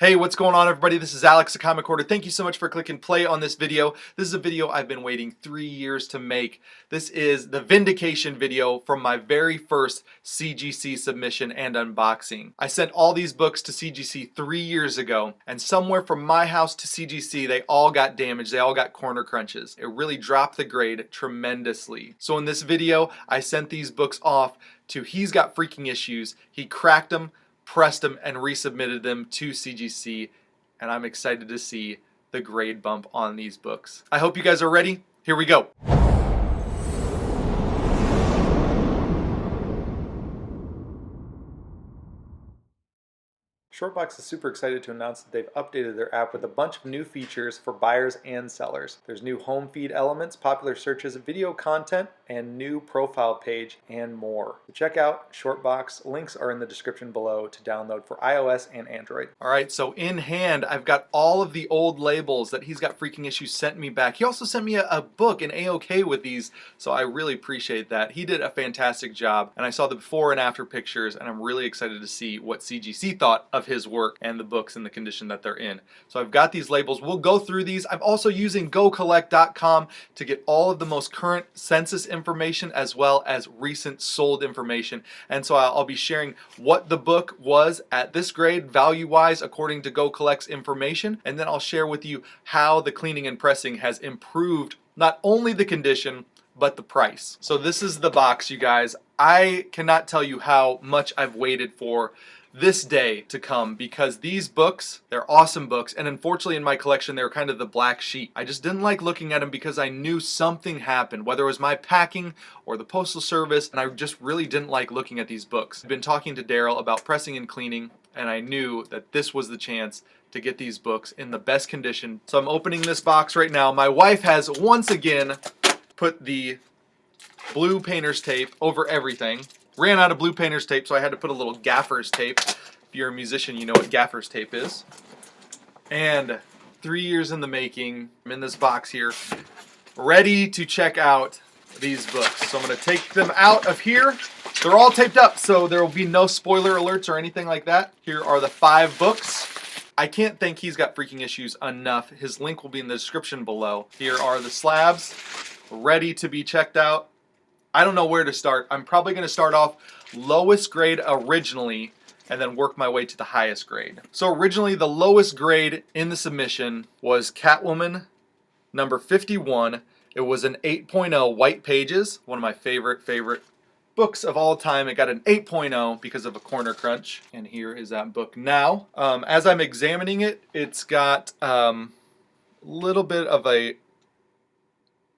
Hey, what's going on, everybody? This is Alex, the Comic Hoarder. Thank you so much for clicking play on this video. This is a video I've been waiting 3 years to make. This is the vindication video from my very first CGC submission and unboxing. I sent all these books to CGC 3 years ago, and somewhere from my house to CGC, they all got damaged. They all got corner crunches. It really dropped the grade tremendously. So in this video, I sent these books off to He's Got Freaking Issues. He cracked them, pressed them, and resubmitted them to CGC, and I'm excited to see the grade bump on these books. I hope you guys are ready. Here we go. Shortbox is super excited to announce that they've updated their app with a bunch of new features for buyers and sellers. There's new home feed elements, popular searches, video content, and new profile page, and more. So check out Shortbox. Links are in the description below to download for iOS and Android. Alright, so in hand, I've got all of the old labels that He's Got Freaking Issues sent me back. He also sent me a book, an A-OK with these, so I really appreciate that. He did a fantastic job, and I saw the before and after pictures, and I'm really excited to see what CGC thought of his work and the books in the condition that they're in. So I've got these labels. We'll go through these. I'm also using Gocollect.com to get all of the most current census information as well as recent sold information. And so I'll be sharing what the book was at this grade value-wise according to Gocollect's information, and then I'll share with you how the cleaning and pressing has improved not only the condition but the price. So this is the box, you guys. I cannot tell you how much I've waited for this day to come, because these books, they're awesome books, and unfortunately in my collection they were kind of the black sheep. I just didn't like looking at them because I knew something happened, whether it was my packing or the postal service, and I just really didn't like looking at these books. I've been talking to Daryl about pressing and cleaning, and I knew that this was the chance to get these books in the best condition. So I'm opening this box right now. My wife has once again put the blue painter's tape over everything. Ran out of blue painter's tape, so I had to put a little gaffer's tape. If you're a musician, you know what gaffer's tape is. And 3 years in the making, I'm in this box here, ready to check out these books. So I'm going to take them out of here. They're all taped up, so there will be no spoiler alerts or anything like that. Here are the 5 books. I can't thank He's Got Freaking Issues enough. His link will be in the description below. Here are the slabs, ready to be checked out. I don't know where to start. I'm probably going to start off lowest grade originally and then work my way to the highest grade. So originally the lowest grade in the submission was Catwoman number 51. It was an 8.0 white pages, one of my favorite books of all time. It got an 8.0 because of a corner crunch, and here is that book now. As I'm examining it, it's got a little bit of a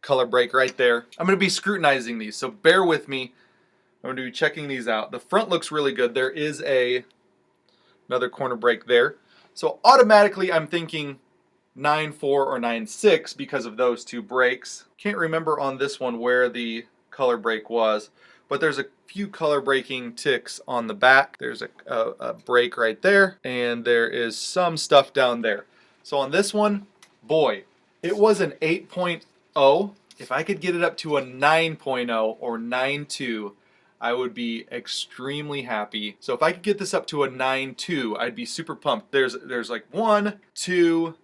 color break right there. I'm going to be scrutinizing these, so bear with me. I'm going to be checking these out. The front looks really good. There is another corner break there. So automatically I'm thinking 9.4 or 9.6 because of those two breaks. Can't remember on this one where the color break was, but there's a few color breaking ticks on the back. There's a break right there, and there is some stuff down there. So on this one, boy, it was an 8.0. If I could get it up to a 9.0 or 9.2, I would be extremely happy. So if I could get this up to a 9.2, I'd be super pumped. There's like 1, 2,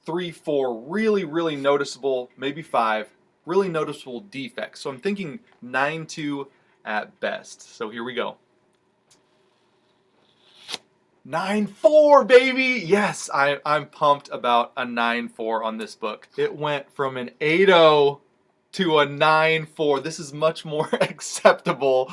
3, 4 really noticeable, maybe 5 really noticeable defects. So I'm thinking 9.2 at best. So here we go. 9.4, baby! Yes, I'm pumped about a 9.4 on this book. It went from an 8.0 to a 9.4. This is much more acceptable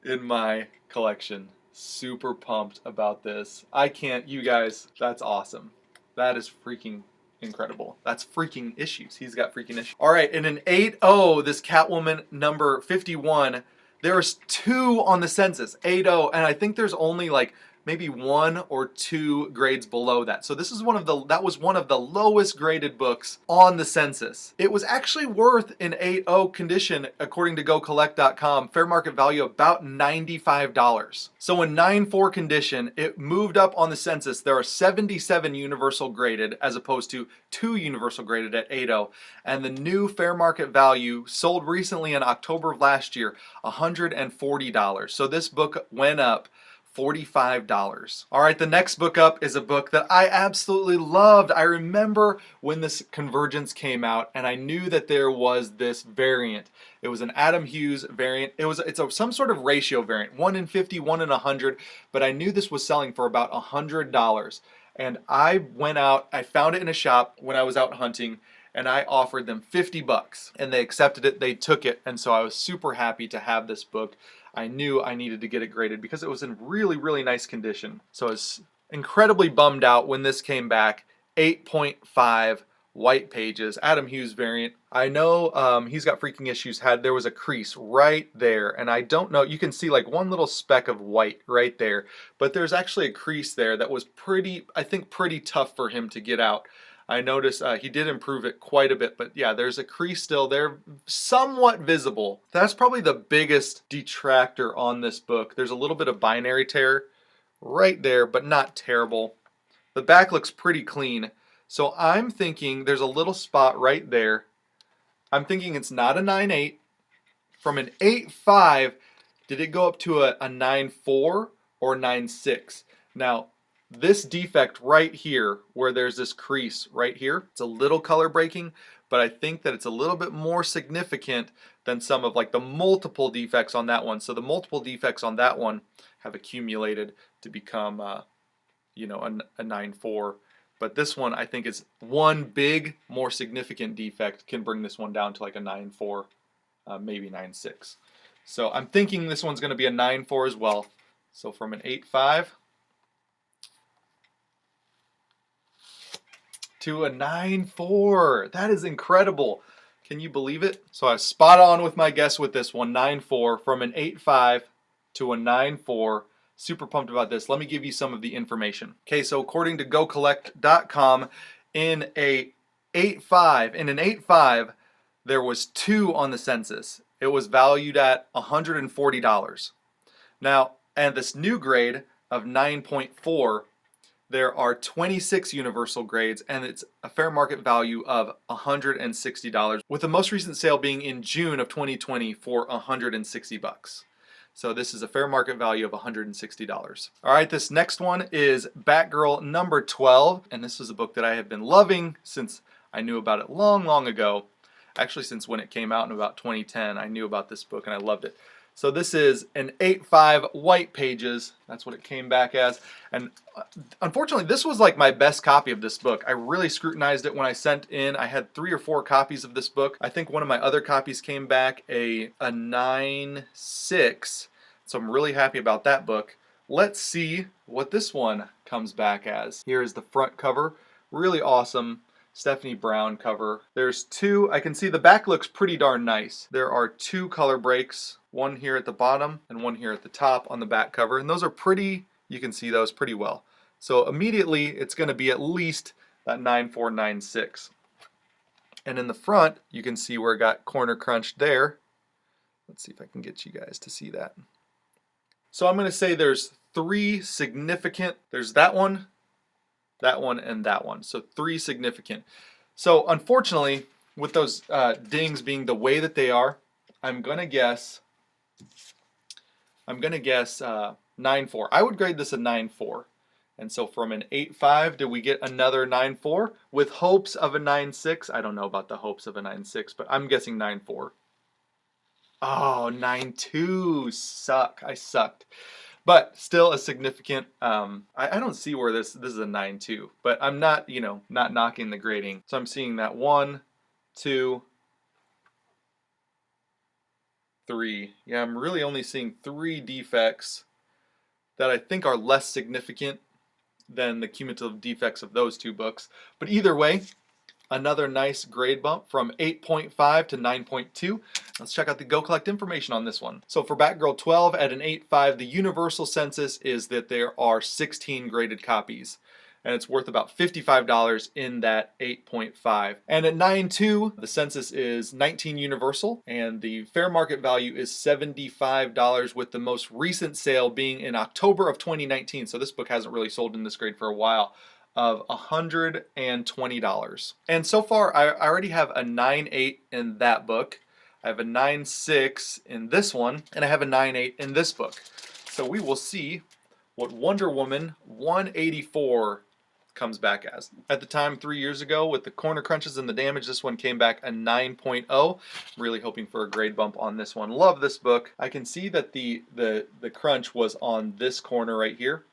in my collection. Super pumped about this. I can't, you guys, that's awesome. That is freaking incredible. That's freaking issues. He's got freaking issues. All right, in an 8.0, this Catwoman number 51, there's 2 on the census, 8.0, and I think there's only like maybe 1 or 2 grades below that. So this is that was one of the lowest graded books on the census. It was actually worth an 8.0 condition, according to Gocollect.com, fair market value about $95. So in 9.4 condition, it moved up on the census. There are 77 universal graded as opposed to 2 universal graded at 8.0. And the new fair market value sold recently in October of last year, $140. So this book went up $45. All right, the next book up is a book that I absolutely loved. I remember when this Convergence came out, and I knew that there was this variant. It was an Adam Hughes variant. Some sort of ratio variant, 1 in 50, 1 in 100, but I knew this was selling for about $100. And I went out, I found it in a shop when I was out hunting, and I offered them 50 bucks, and they accepted it, they took it, and so I was super happy to have this book. I knew I needed to get it graded because it was in really, really nice condition. So I was incredibly bummed out when this came back. 8.5 white pages, Adam Hughes variant. I know he's got freaking issues. There was a crease right there, and I don't know, you can see like one little speck of white right there, but there's actually a crease there that was I think pretty tough for him to get out. I noticed he did improve it quite a bit, but yeah, there's a crease still there, somewhat visible. That's probably the biggest detractor on this book. There's a little bit of binary tear right there, but not terrible. The back looks pretty clean, so I'm thinking there's a little spot right there. I'm thinking it's not a 9.8. From an 8.5, did it go up to a 9.4 or 9.6? Now, this defect right here, where there's this crease right here, it's a little color breaking, but I think that it's a little bit more significant than some of like the multiple defects on that one. So the multiple defects on that one have accumulated to become, you know, a 9.4. But this one, I think, is one big, more significant defect can bring this one down to like a 9.4, maybe 9.6. So I'm thinking this one's going to be a 9.4 as well. So from an 8.5 to a 9.4. That is incredible. Can you believe it? So I was spot on with my guess with this one, 9.4 from an 8.5 to a 9.4. Super pumped about this. Let me give you some of the information. Okay, so according to Gocollect.com, in an 8.5, there was 2 on the census. It was valued at $140. Now, and this new grade of 9.4, there are 26 universal grades, and it's a fair market value of $160, with the most recent sale being in June of 2020 for $160. So this is a fair market value of $160. All right, this next one is Batgirl number 12, and this is a book that I have been loving since I knew about it long, long ago. Actually, since when it came out in about 2010, I knew about this book and I loved it. So this is an 8.5 white pages. That's what it came back as. And unfortunately, this was like my best copy of this book. I really scrutinized it when I sent in. I had 3 or 4 copies of this book. I think one of my other copies came back a 9.6. So I'm really happy about that book. Let's see what this one comes back as. Here is the front cover. Really awesome Stephanie Brown cover. There's 2, I can see the back looks pretty darn nice. There are 2 color breaks, one here at the bottom and one here at the top on the back cover, and those are pretty, you can see those pretty well. So immediately it's going to be at least that 9.4, 9.6. And in the front, you can see where it got corner crunched there. Let's see if I can get you guys to see that. So I'm going to say there's 3 significant, there's that one, and that one. So 3 significant. So unfortunately, with those dings being the way that they are, I'm gonna guess 9.4. I would grade this a 9.4. And so from an 8.5, did we get another 9.4 with hopes of a 9.6? I don't know about the hopes of a 9.6, but I'm guessing 9.4. Oh, 9.2. Suck. I sucked. But still a significant, I don't see where this is a 9.2, but I'm not, you know, not knocking the grading. So I'm seeing that 1, 2, 3. Yeah, I'm really only seeing 3 defects that I think are less significant than the cumulative defects of those 2 books. But either way, another nice grade bump from 8.5 to 9.2. Let's check out the Gocollect information on this one. So for Batgirl 12 at an 8.5, the universal census is that there are 16 graded copies, and it's worth about $55 in that 8.5. And at 9.2, the census is 19 universal, and the fair market value is $75, with the most recent sale being in October of 2019. So this book hasn't really sold in this grade for a while, of $120. And so far, I already have a 9.8 in that book. I have a 9.6 in this one, and I have a 9.8 in this book. So we will see what Wonder Woman 184 comes back as. At the time, 3 years ago, with the corner crunches and the damage, this one came back a 9.0. Really hoping for a grade bump on this one. Love this book. I can see that the crunch was on this corner right here.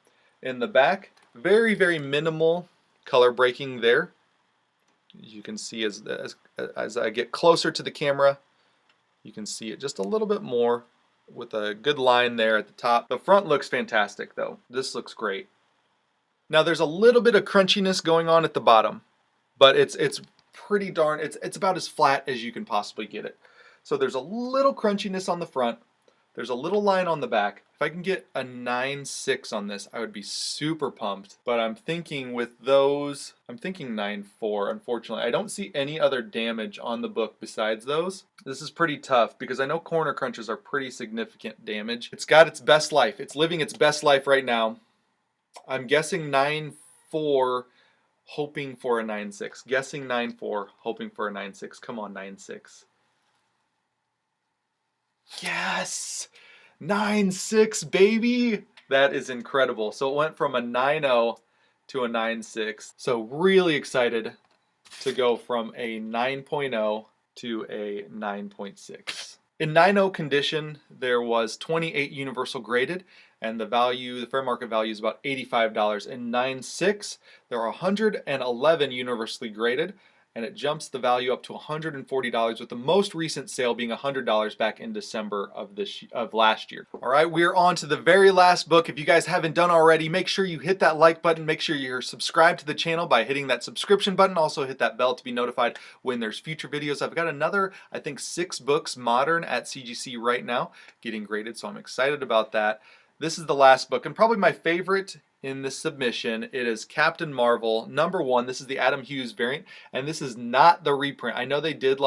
In the back, very, very minimal color breaking there. You can see as I get closer to the camera, you can see it just a little bit more with a good line there at the top. The front looks fantastic though. This looks great. Now there's a little bit of crunchiness going on at the bottom, but it's pretty darn, it's about as flat as you can possibly get it. So there's a little crunchiness on the front. There's a little line on the back. If I can get a 9.6 on this, I would be super pumped. But I'm thinking with those, I'm thinking 9.4, unfortunately. I don't see any other damage on the book besides those. This is pretty tough because I know corner crunches are pretty significant damage. It's got its best life. It's living its best life right now. I'm guessing 9.4, hoping for a 9.6. Guessing 9.4, hoping for a 9.6. Come on, 9.6. Yes! 9.6, baby! That is incredible. So it went from a 9.0 to a 9.6. So really excited to go from a 9.0 to a 9.6. In 9.0 condition, there was 28 universal graded, and the value, the fair market value is about $85. In 9.6, there are 111 universally graded, and it jumps the value up to $140, with the most recent sale being $100 back in December of last year. All right, we're on to the very last book. If you guys haven't done already, make sure you hit that like button. Make sure you're subscribed to the channel by hitting that subscription button. Also hit that bell to be notified when there's future videos. I've got another, I think, 6 books modern at CGC right now getting graded, so I'm excited about that. This is the last book, and probably my favorite in this submission. It is Captain Marvel #1. This is the Adam Hughes variant, and this is not the reprint. I know they did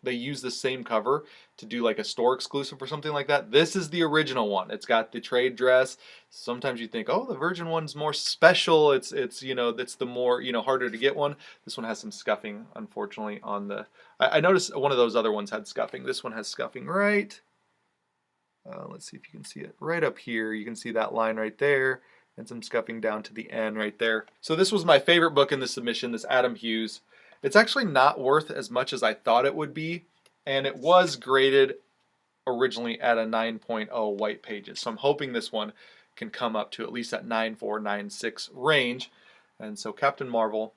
they used the same cover to do like a store exclusive or something like that. This is the original one. It's got the trade dress. Sometimes you think, oh, the Virgin one's more special. It's you know, it's the more, you know, harder to get one. This one has some scuffing, unfortunately, on the. I noticed one of those other ones had scuffing. This one has scuffing right. Let's see if you can see it right up here. You can see that line right there, and some scuffing down to the end right there. So this was my favorite book in the submission, this Adam Hughes. It's actually not worth as much as I thought it would be, and it was graded originally at a 9.0 white pages. So I'm hoping this one can come up to at least that 9.4, 9.6 range. And so Captain Marvel,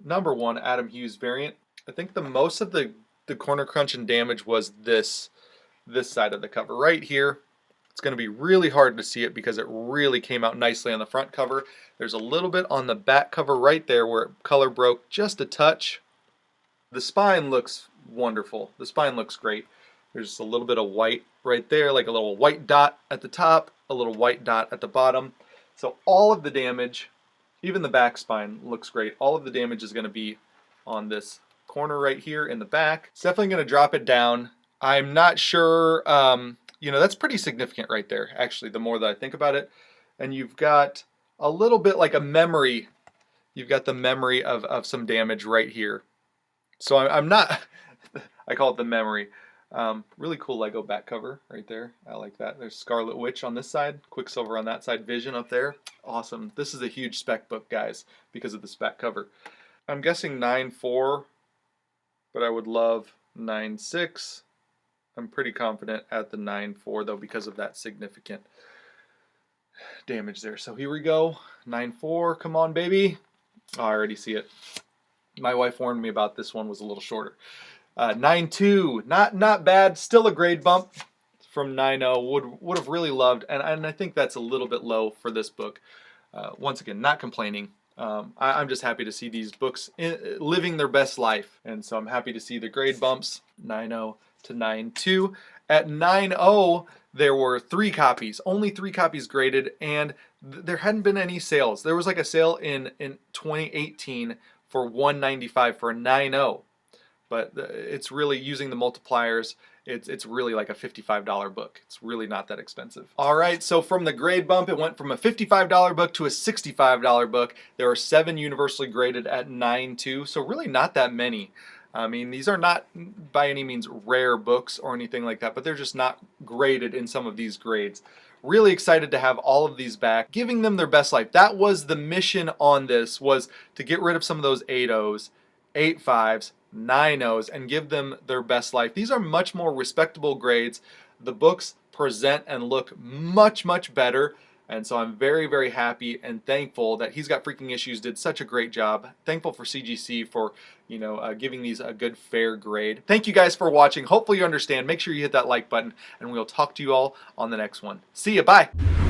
#1, Adam Hughes variant. I think the most of the corner crunch and damage was this side of the cover right here. It's going to be really hard to see it because it really came out nicely on the front cover. There's a little bit on the back cover right there where it color broke just a touch. The spine looks wonderful. The spine looks great. There's just a little bit of white right there, like a little white dot at the top, a little white dot at the bottom. So all of the damage, even the back spine looks great. All of the damage is going to be on this corner right here in the back. It's definitely going to drop it down. I'm not sure, you know, that's pretty significant right there, actually, the more that I think about it. And you've got a little bit like a memory. You've got the memory of some damage right here. So I'm not, I call it the memory. Really cool Lego back cover right there. I like that. There's Scarlet Witch on this side, Quicksilver on that side, Vision up there. Awesome. This is a huge spec book, guys, because of this back cover. I'm guessing 9.4, but I would love 9.6. I'm pretty confident at the 9.4 though because of that significant damage there. So here we go, 9.4, come on baby. Oh, I already see it. My wife warned me about this one was a little shorter. 9.2, not bad, still a grade bump from 9.0. Would have really loved, and I think that's a little bit low for this book. Once again, not complaining. I'm just happy to see these books living their best life, and so I'm happy to see the grade bumps, 9.0 to 9.2. At 9.0, there were 3 copies, only 3 copies graded, and there hadn't been any sales. There was like a sale in 2018 for $195 for a 9.0, but it's really using the multipliers. It's really like a $55 book. It's really not that expensive. All right, so from the grade bump, it went from a $55 book to a $65 book. There are 7 universally graded at 9.2, so really not that many. I mean, these are not by any means rare books or anything like that, but they're just not graded in some of these grades. Really excited to have all of these back, giving them their best life. That was the mission on this, was to get rid of some of those 8.0s, 8.5s, 9.0s, and give them their best life. These are much more respectable grades. The books present and look much, much better. And so I'm very, very happy and thankful that He's Got Freaking Issues did such a great job. Thankful for CGC for, giving these a good, fair grade. Thank you guys for watching. Hopefully you understand. Make sure you hit that like button, and we'll talk to you all on the next one. See ya. Bye.